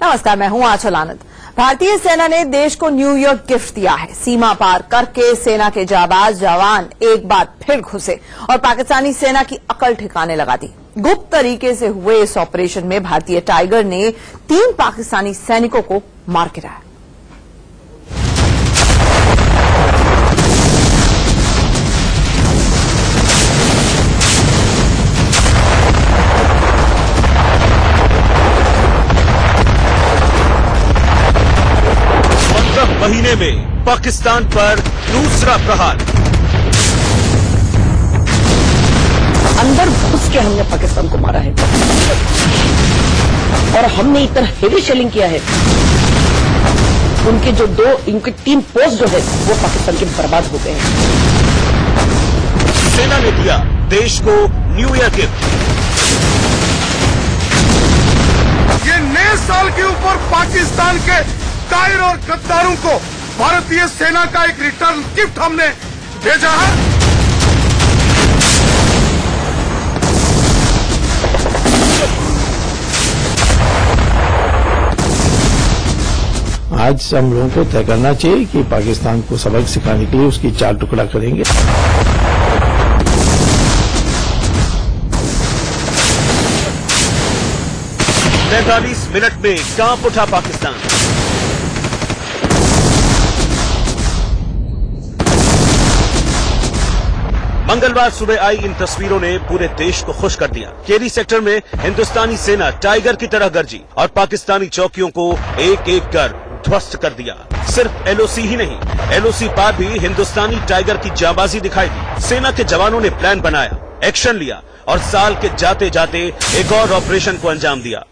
नमस्कार, मैं हूं आंचल आनंद। भारतीय सेना ने देश को न्यू ईयर गिफ्ट दिया है। सीमा पार करके सेना के जाबाज जवान एक बार फिर घुसे और पाकिस्तानी सेना की अकल ठिकाने लगा दी। गुप्त तरीके से हुए इस ऑपरेशन में भारतीय टाइगर ने 3 पाकिस्तानी सैनिकों को मार गिराया। महीने में पाकिस्तान पर दूसरा प्रहार। अंदर घुस के हमने पाकिस्तान को मारा है और हमने इतना हेवी शेलिंग किया है। उनके जो इनके 3 पोस्ट जो है वो पाकिस्तान के बर्बाद हो गए हैं। सेना ने दिया देश को न्यू ईयर गिफ्ट। ये नए साल के ऊपर पाकिस्तान के कायर और गद्दारों को भारतीय सेना का एक रिटर्न गिफ्ट हमने भेजा है। आज हम लोगों को तय करना चाहिए कि पाकिस्तान को सबक सिखाने के लिए उसकी 4 टुकड़ा करेंगे। 45 मिनट में कांप उठा पाकिस्तान। मंगलवार सुबह आई इन तस्वीरों ने पूरे देश को खुश कर दिया। केरी सेक्टर में हिंदुस्तानी सेना टाइगर की तरह गरजी और पाकिस्तानी चौकियों को एक एक कर ध्वस्त कर दिया। सिर्फ एलओसी ही नहीं, एलओसी पार भी हिंदुस्तानी टाइगर की जाबाजी दिखाई दी। सेना के जवानों ने प्लान बनाया, एक्शन लिया और साल के जाते जाते एक और ऑपरेशन को अंजाम दिया।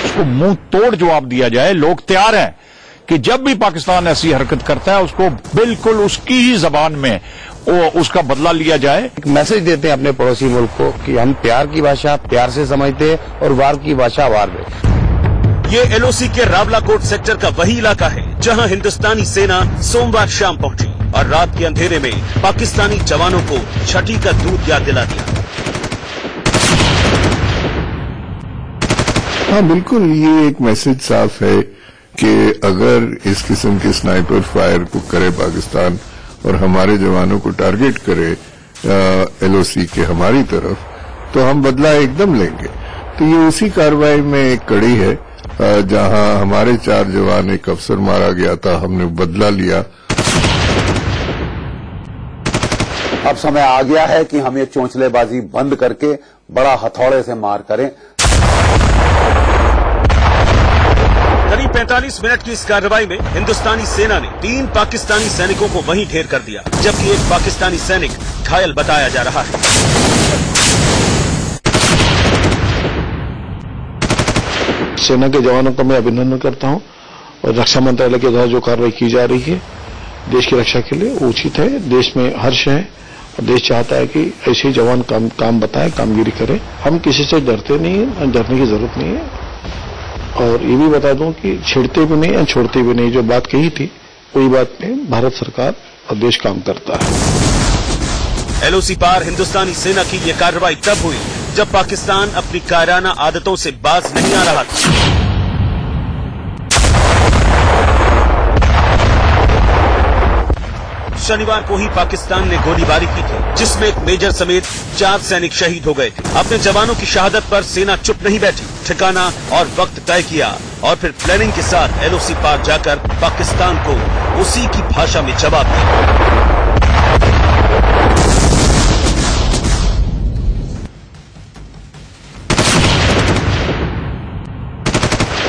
उसको मुंह तोड़ जवाब दिया जाए। लोग तैयार हैं कि जब भी पाकिस्तान ऐसी हरकत करता है उसको बिल्कुल उसकी ही जबान में उसका बदला लिया जाए। एक मैसेज देते हैं अपने पड़ोसी मुल्क को कि हम प्यार की भाषा प्यार से समझते हैं और वार की भाषा वार में। ये एलओसी के रावलाकोट सेक्टर का वही इलाका है जहां हिंदुस्तानी सेना सोमवार शाम पहुंची और रात के अंधेरे में पाकिस्तानी जवानों को छठी का दूध याद दिला दिया। हाँ बिल्कुल, ये एक मैसेज साफ है कि अगर इस किस्म के स्नाइपर फायर को करे पाकिस्तान और हमारे जवानों को टारगेट करे एलओसी के हमारी तरफ, तो हम बदला एकदम लेंगे। तो ये उसी कार्रवाई में एक कड़ी है जहां हमारे 4 जवान, एक अफसर मारा गया था, हमने बदला लिया। अब समय आ गया है कि हम ये चोंचलेबाजी बंद करके बड़ा हथौड़े से मार करें। करीब 45 मिनट की इस कार्रवाई में हिंदुस्तानी सेना ने 3 पाकिस्तानी सैनिकों को वहीं ढेर कर दिया, जबकि एक पाकिस्तानी सैनिक घायल बताया जा रहा है। सेना के जवानों का मैं अभिनंदन करता हूं और रक्षा मंत्रालय के द्वारा जो कार्रवाई की जा रही है देश की रक्षा के लिए उचित है। देश में हर्ष है और देश चाहता है कि ऐसे जवान काम बताएं, कामगिरी करें। हम किसी से डरते नहीं हैं, डरने की जरूरत नहीं है। और ये भी बता दूं कि छेड़ते भी नहीं और छोड़ते भी नहीं। जो बात कही थी वही बात में भारत सरकार और देश काम करता है। एलओसी पार हिंदुस्तानी सेना की ये कार्रवाई तब हुई जब पाकिस्तान अपनी कायराना आदतों से बाज नहीं आ रहा था। शनिवार को ही पाकिस्तान ने गोलीबारी की थी, जिसमें एक मेजर समेत 4 सैनिक शहीद हो गए थे। अपने जवानों की शहादत पर सेना चुप नहीं बैठी, ठिकाना और वक्त तय किया और फिर प्लानिंग के साथ एलओसी पार जाकर पाकिस्तान को उसी की भाषा में जवाब दिया।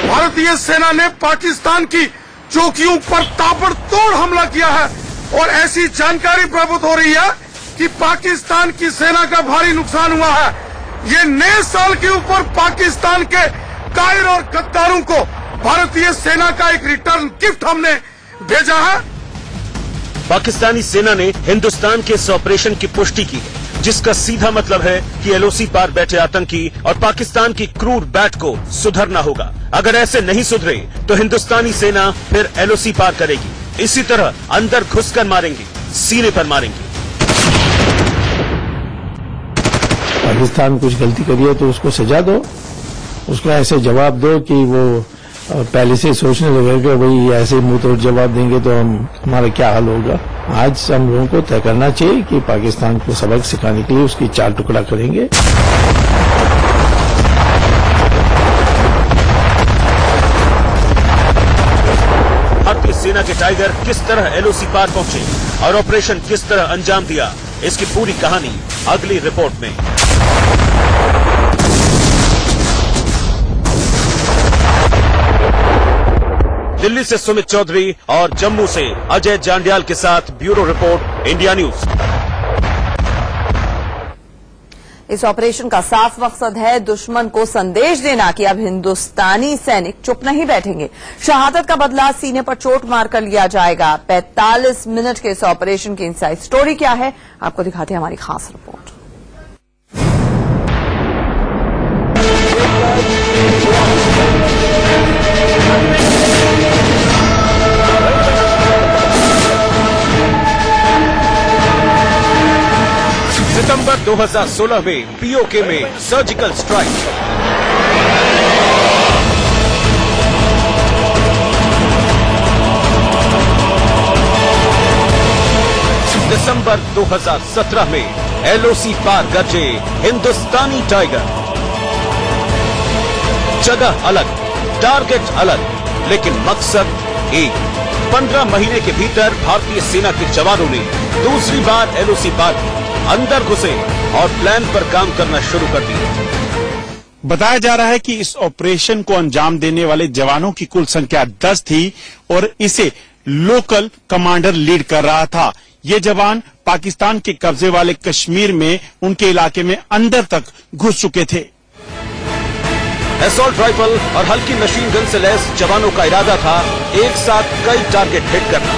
भारतीय सेना ने पाकिस्तान की चौकियों पर ताबड़तोड़ हमला किया है और ऐसी जानकारी प्राप्त हो रही है कि पाकिस्तान की सेना का भारी नुकसान हुआ है। ये नए साल के ऊपर पाकिस्तान के कायर और गद्दारों को भारतीय सेना का एक रिटर्न गिफ्ट हमने भेजा है। पाकिस्तानी सेना ने हिंदुस्तान के इस ऑपरेशन की पुष्टि की है, जिसका सीधा मतलब है कि एलओसी पार बैठे आतंकी और पाकिस्तान की क्रूर बैट को सुधरना होगा। अगर ऐसे नहीं सुधरे तो हिंदुस्तानी सेना फिर एलओसी पार करेगी। इसी तरह अंदर घुसकर मारेंगे। सीने पर मारेंगे। पाकिस्तान कुछ गलती करी है तो उसको सजा दो, उसको ऐसे जवाब दो कि वो पहले से सोचने लगे कि भाई ऐसे मुंह तोड़ जवाब देंगे तो हमारा क्या हाल होगा। आज हम लोगों को तय करना चाहिए कि पाकिस्तान को सबक सिखाने के लिए उसकी 4 टुकड़ा करेंगे। भारतीय सेना के टाइगर किस तरह एलओसी पार पहुंचे और ऑपरेशन किस तरह अंजाम दिया, इसकी पूरी कहानी अगली रिपोर्ट में। दिल्ली से सुमित चौधरी और जम्मू से अजय जांडियाल के साथ ब्यूरो रिपोर्ट, इंडिया न्यूज। इस ऑपरेशन का साफ मकसद है दुश्मन को संदेश देना कि अब हिंदुस्तानी सैनिक चुप नहीं बैठेंगे। शहादत का बदला सीने पर चोट मारकर लिया जाएगा। 45 मिनट के इस ऑपरेशन की इनसाइड स्टोरी क्या है, आपको दिखाते हैं हमारी खास रिपोर्ट। सितंबर 2016 में पीओके में सर्जिकल स्ट्राइक। दिसंबर 2017 में एलओसी पार गरजे हिंदुस्तानी टाइगर। जगह अलग, टारगेट अलग, लेकिन मकसद एक। 15 महीने के भीतर भारतीय सेना के जवानों ने दूसरी बार एलओसी पार की, अंदर घुसे और प्लान पर काम करना शुरू कर दिया। बताया जा रहा है कि इस ऑपरेशन को अंजाम देने वाले जवानों की कुल संख्या 10 थी और इसे लोकल कमांडर लीड कर रहा था। ये जवान पाकिस्तान के कब्जे वाले कश्मीर में उनके इलाके में अंदर तक घुस चुके थे। असॉल्ट राइफल और हल्की मशीन गन से लैस जवानों का इरादा था एक साथ कई टारगेट हिट करना,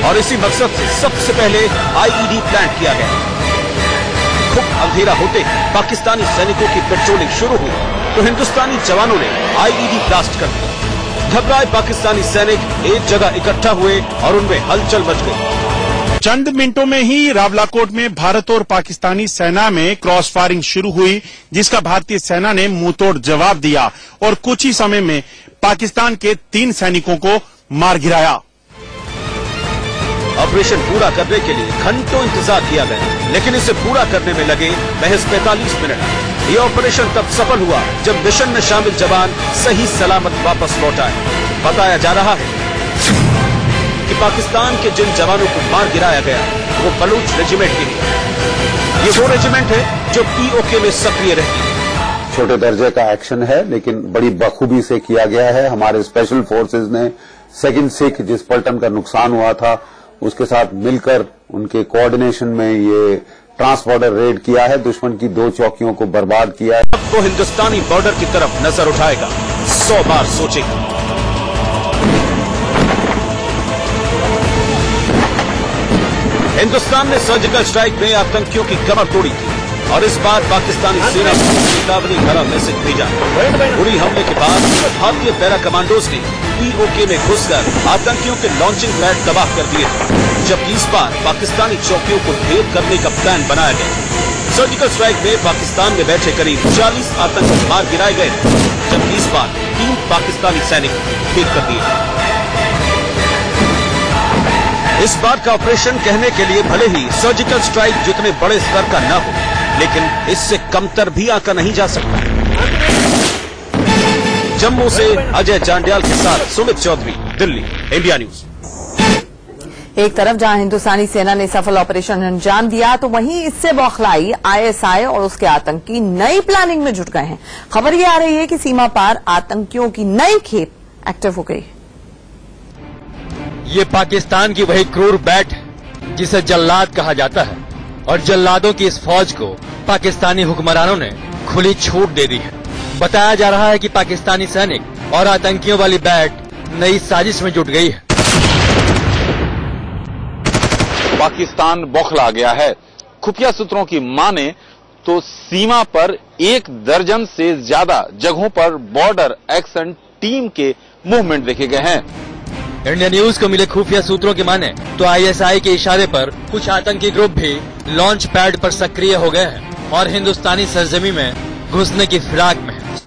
और इसी मकसद से सबसे पहले आईईडी प्लांट किया गया। खूब अंधेरा होते ही पाकिस्तानी सैनिकों की पेट्रोलिंग शुरू हुई तो हिंदुस्तानी जवानों ने आईईडी ब्लास्ट कर दिया। घबराए पाकिस्तानी सैनिक एक जगह इकट्ठा हुए और उनमें हलचल मच गई। चंद मिनटों में ही रावलाकोट में भारत और पाकिस्तानी सेना में क्रॉस फायरिंग शुरू हुई, जिसका भारतीय सेना ने मुंहतोड़ जवाब दिया और कुछ ही समय में पाकिस्तान के 3 सैनिकों को मार गिराया। ऑपरेशन पूरा करने के लिए घंटों इंतजार किया गया, लेकिन इसे पूरा करने में लगे महज 45 मिनट। ये ऑपरेशन तब सफल हुआ जब मिशन में शामिल जवान सही सलामत वापस लौट आए। बताया जा रहा है कि पाकिस्तान के जिन जवानों को मार गिराया गया वो बलूच रेजिमेंट के हैं। ये वो रेजिमेंट है जो पीओके में सक्रिय रहती है। छोटे दर्जे का एक्शन है, लेकिन बड़ी बखूबी से किया गया है। हमारे स्पेशल फोर्सेज ने 2nd सिख जिस पलटन का नुकसान हुआ था उसके साथ मिलकर उनके कोऑर्डिनेशन में ये ट्रांसबॉर्डर रेड किया है, दुश्मन की 2 चौकियों को बर्बाद किया है। अब वो हिंदुस्तानी बॉर्डर की तरफ नजर उठाएगा, 100 बार सोचेगा। हिंदुस्तान ने सर्जिकल स्ट्राइक में आतंकियों की कमर तोड़ी थी और इस बार पाकिस्तानी सेना को चेतावनी भरा मैसेज भेजा। उरी हमले के बाद भारतीय पैरा कमांडोज ने पीओके में घुसकर आतंकियों के लॉन्चिंग पैड तबाह कर दिए थे, जबकि इस बार पाकिस्तानी चौकियों को ढेर करने का प्लान बनाया गया। सर्जिकल स्ट्राइक में पाकिस्तान में बैठे करीब 40 आतंकी मार गिराए गए, जबकि इस बार 3 पाकिस्तानी सैनिक ढेर कर दिए। इस बार का ऑपरेशन कहने के लिए भले ही सर्जिकल स्ट्राइक जितने बड़े स्तर का न हो, लेकिन इससे कमतर भी आंका नहीं जा सकता। जम्मू से अजय जांडियाल के साथ सुमित चौधरी, दिल्ली, इंडिया न्यूज। एक तरफ जहां हिंदुस्तानी सेना ने सफल ऑपरेशन अंजाम दिया, तो वहीं इससे बौखलाई आईएसआई और उसके आतंकी नई प्लानिंग में जुट गए हैं। खबर ये आ रही है कि सीमा पार आतंकियों की नई खेप एक्टिव हो गई। ये पाकिस्तान की वही क्रूर बैट जिसे जल्लाद कहा जाता है, और जल्लादों की इस फौज को पाकिस्तानी हुक्मरानों ने खुली छूट दे दी है। बताया जा रहा है कि पाकिस्तानी सैनिक और आतंकियों वाली बैट नई साजिश में जुट गई है। पाकिस्तान बौखला गया है। खुफिया सूत्रों की माने तो सीमा पर 1 दर्जन से ज्यादा जगहों पर बॉर्डर एक्शन टीम के मूवमेंट देखे गए हैं। इंडिया न्यूज को मिले खुफिया सूत्रों की माने तो ISI के इशारे पर कुछ आतंकी ग्रुप भी लॉन्च पैड पर सक्रिय हो गए हैं और हिंदुस्तानी सरजमी में घुसने की फिराक में है।